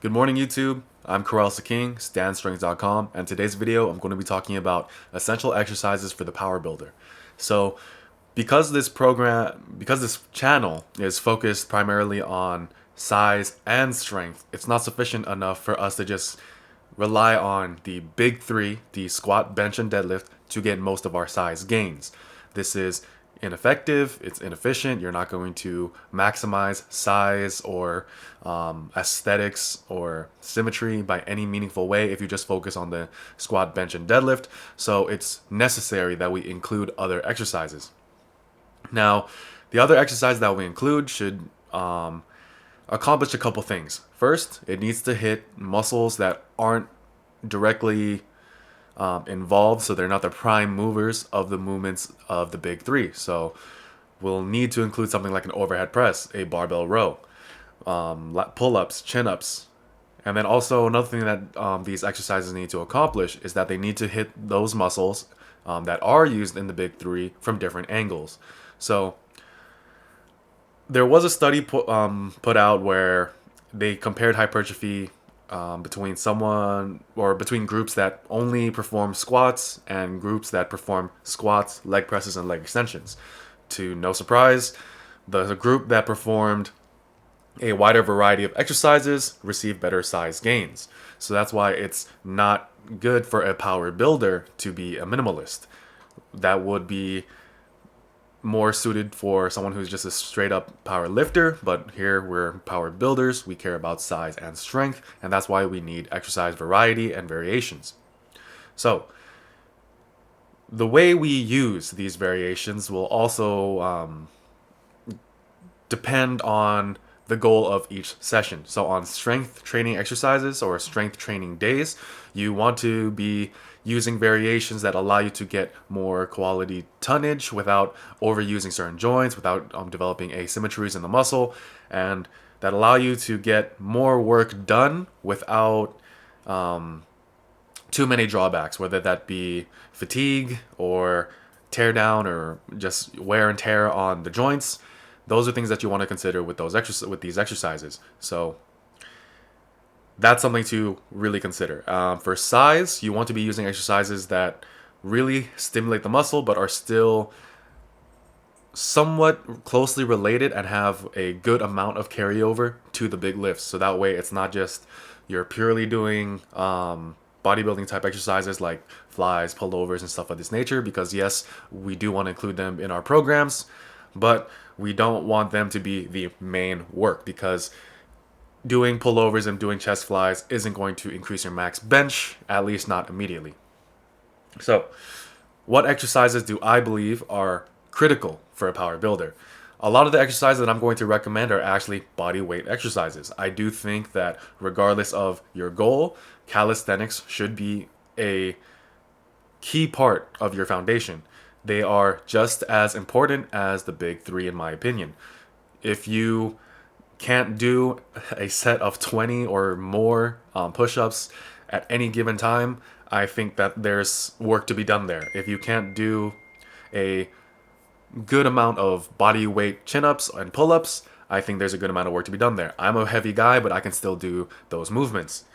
Good morning, YouTube. I'm Karel King, StanStrength.com, and today's video I'm going to be talking about essential exercises for the Powerbuilder. So, because this channel is focused primarily on size and strength, it's not sufficient enough for us to just rely on the big three, the squat, bench, and deadlift, to get most of our size gains. This is ineffective, it's inefficient. You're not going to maximize size or aesthetics or symmetry by any meaningful way if you just focus on the squat, bench, and deadlift. So it's necessary that we include other exercises. Now, the other exercise that we include should accomplish a couple things. First, it needs to hit muscles that aren't directly involved, so they're not the prime movers of the movements of the big three. So we'll need to include something like an overhead press, a barbell row, pull-ups, chin-ups. And then also another thing that these exercises need to accomplish is that they need to hit those muscles that are used in the big three from different angles. So there was a study put out where they compared hypertrophy between between groups that only perform squats and groups that perform squats, leg presses, and leg extensions. To no surprise, the group that performed a wider variety of exercises received better size gains. So that's why it's not good for a power builder to be a minimalist. That would be more suited for someone who's just a straight up power lifter, but here we're power builders. We care about size and strength, and that's why we need exercise variety and variations. So the way we use these variations will also depend on the goal of each session. So on strength training exercises or strength training days, you want to be using variations that allow you to get more quality tonnage without overusing certain joints, without developing asymmetries in the muscle, and that allow you to get more work done without too many drawbacks, whether that be fatigue or tear down or just wear and tear on the joints. Those are things that you want to consider with these exercises. So that's something to really consider. For size, you want to be using exercises that really stimulate the muscle but are still somewhat closely related and have a good amount of carryover to the big lifts. So that way it's not just you're purely doing bodybuilding type exercises like flies, pullovers, and stuff of this nature, because yes, we do want to include them in our programs, but we don't want them to be the main work, because doing pullovers and doing chest flies isn't going to increase your max bench, at least not immediately. So, what exercises do I believe are critical for a power builder? A lot of the exercises that I'm going to recommend are actually body weight exercises. I do think that regardless of your goal, calisthenics should be a key part of your foundation. They are just as important as the big three, in my opinion. If you can't do a set of 20 or more push-ups at any given time, I think that there's work to be done there. If you can't do a good amount of body weight chin-ups and pull-ups, I think there's a good amount of work to be done there. I'm a heavy guy, but I can still do those movements.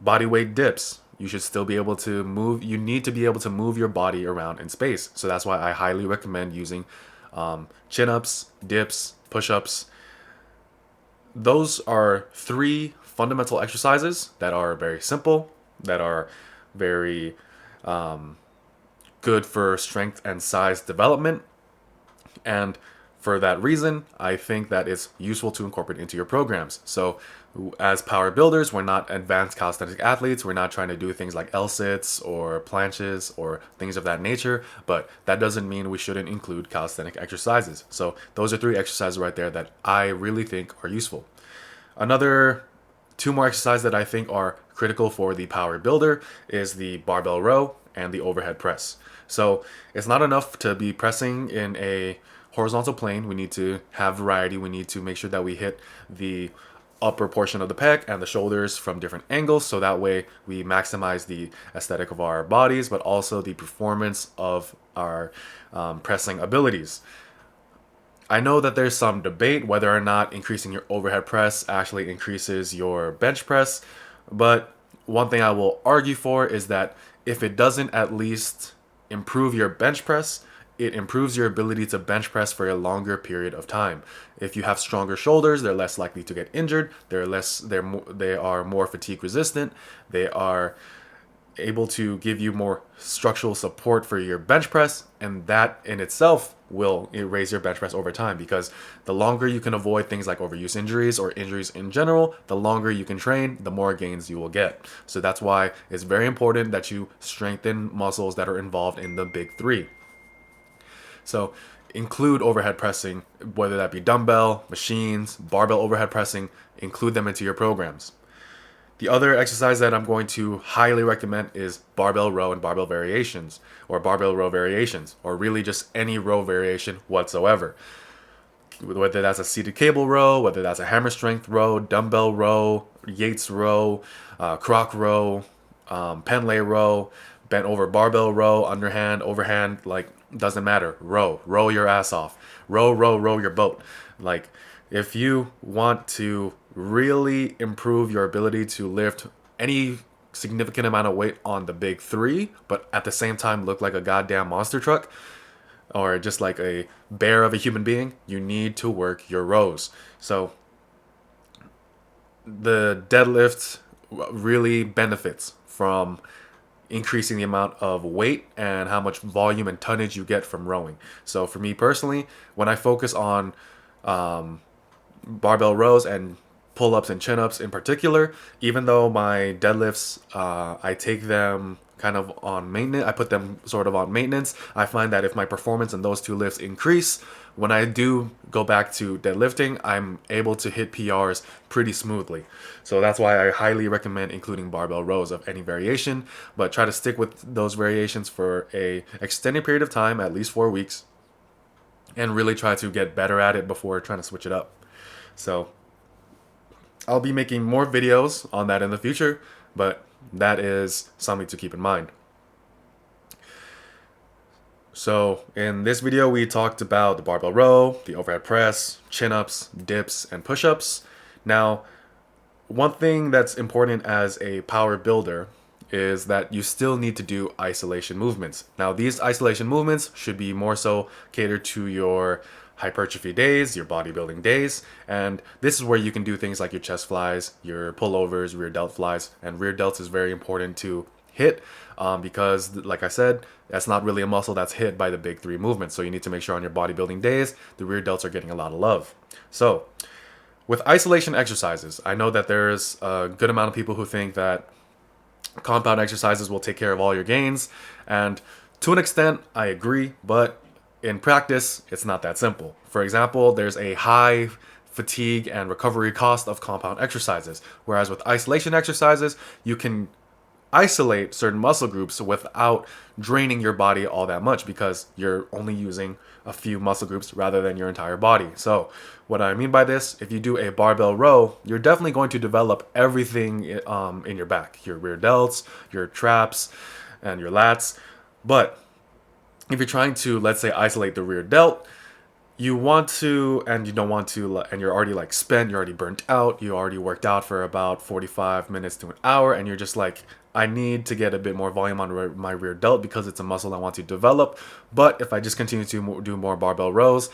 Body weight dips, you should still be able to move. You need to be able to move your body around in space. So that's why I highly recommend using chin-ups, dips, push-ups. Those are three fundamental exercises that are very simple, that are very good for strength and size development. And for that reason, I think that it's useful to incorporate into your programs. So as power builders, we're not advanced calisthenic athletes. We're not trying to do things like L-sits or planches or things of that nature, but that doesn't mean we shouldn't include calisthenic exercises. So those are three exercises right there that I really think are useful. Another two more exercises that I think are critical for the power builder is the barbell row and the overhead press. So it's not enough to be pressing in a horizontal plane. We need to have variety. We need to make sure that we hit the upper portion of the pec and the shoulders from different angles, so that way we maximize the aesthetic of our bodies, but also the performance of our pressing abilities. I know that there's some debate whether or not increasing your overhead press actually increases your bench press, but one thing I will argue for is that if it doesn't at least improve your bench press, it improves your ability to bench press for a longer period of time. If you have stronger shoulders, they're less likely to get injured. They are more fatigue resistant. They are able to give you more structural support for your bench press, and that in itself will raise your bench press over time, because the longer you can avoid things like overuse injuries or injuries in general, the longer you can train, the more gains you will get. So that's why it's very important that you strengthen muscles that are involved in the big three. So include overhead pressing, whether that be dumbbell, machines, barbell overhead pressing, include them into your programs. The other exercise that I'm going to highly recommend is barbell row and barbell variations, or barbell row variations, or really just any row variation whatsoever. Whether that's a seated cable row, whether that's a hammer strength row, dumbbell row, Yates row, croc row, Penlay row, bent over barbell row, underhand, overhand, like, doesn't matter. Row your ass off. Row your boat. Like, if you want to really improve your ability to lift any significant amount of weight on the big three, but at the same time look like a goddamn monster truck, or just like a bear of a human being, you need to work your rows. So the deadlift really benefits from increasing the amount of weight and how much volume and tonnage you get from rowing. So for me personally, when I focus on barbell rows and pull-ups and chin-ups in particular, even though my deadlifts, I take them kind of on maintenance, I put them sort of on maintenance, I find that if my performance in those two lifts increase, when I do go back to deadlifting, I'm able to hit PRs pretty smoothly. So that's why I highly recommend including barbell rows of any variation, but try to stick with those variations for a extended period of time, at least 4 weeks, and really try to get better at it before trying to switch it up. So I'll be making more videos on that in the future, but that is something to keep in mind. So in this video, we talked about the barbell row, the overhead press, chin-ups, dips, and push-ups. Now, one thing that's important as a power builder is that you still need to do isolation movements. Now, these isolation movements should be more so catered to your hypertrophy days, your bodybuilding days, and this is where you can do things like your chest flies, your pullovers, rear delt flies, and rear delts is very important to hit, because like I said, that's not really a muscle that's hit by the big three movements. So you need to make sure on your bodybuilding days, the rear delts are getting a lot of love. So with isolation exercises, I know that there's a good amount of people who think that compound exercises will take care of all your gains, and to an extent, I agree, but in practice, it's not that simple. For example, there's a high fatigue and recovery cost of compound exercises, whereas with isolation exercises, you can isolate certain muscle groups without draining your body all that much, because you're only using a few muscle groups rather than your entire body. So what I mean by this, if you do a barbell row, you're definitely going to develop everything in your back, your rear delts, your traps, and your lats. But if you're trying to, let's say, isolate the rear delt, you want to, and you don't want to, and you're already like spent, you're already burnt out, you already worked out for about 45 minutes to an hour, and you're just like, I need to get a bit more volume on my rear delt because it's a muscle I want to develop. But if I just continue to do more barbell rows,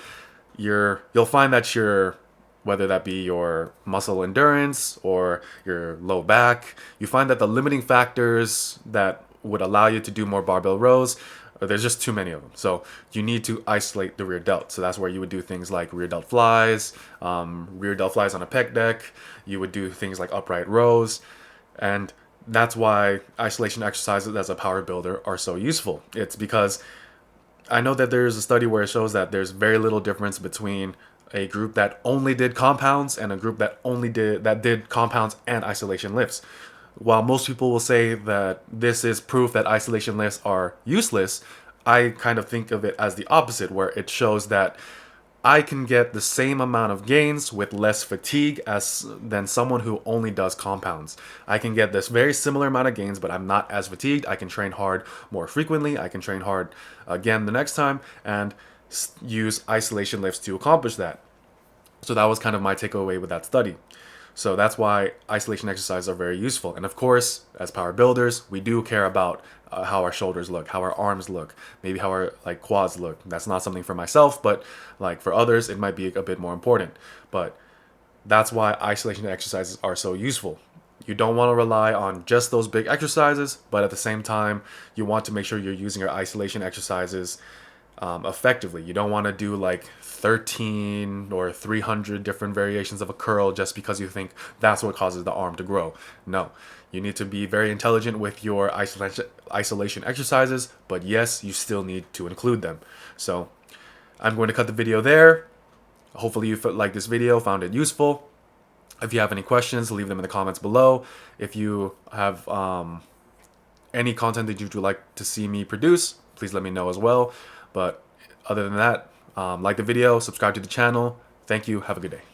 you'll find that whether that be your muscle endurance or your low back, you find that the limiting factors that would allow you to do more barbell rows, there's just too many of them. So you need to isolate the rear delt. So that's where you would do things like rear delt flies on a pec deck. You would do things like upright rows. And that's why isolation exercises as a power builder are so useful. It's because I know that there's a study where it shows that there's very little difference between a group that only did compounds and a group that did compounds and isolation lifts. While most people will say that this is proof that isolation lifts are useless, I kind of think of it as the opposite, where it shows that I can get the same amount of gains with less fatigue than someone who only does compounds. I can get this very similar amount of gains, but I'm not as fatigued. I can train hard more frequently. I can train hard again the next time, and use isolation lifts to accomplish that. So that was kind of my takeaway with that study. So that's why isolation exercises are very useful. And of course, as power builders, we do care about how our shoulders look, how our arms look, maybe how our like quads look. That's not something for myself, but like for others, it might be a bit more important. But that's why isolation exercises are so useful. You don't want to rely on just those big exercises, but at the same time, you want to make sure you're using your isolation exercises effectively. You don't want to do like 13 or 300 different variations of a curl just because you think that's what causes the arm to grow. No, you need to be very intelligent with your isolation exercises, but yes, you still need to include them. So I'm going to cut the video there. Hopefully you liked this video, found it useful. If you have any questions, leave them in the comments below. If you have any content that you'd like to see me produce, please let me know as well. But other than that, like the video, subscribe to the channel. Thank you. Have a good day.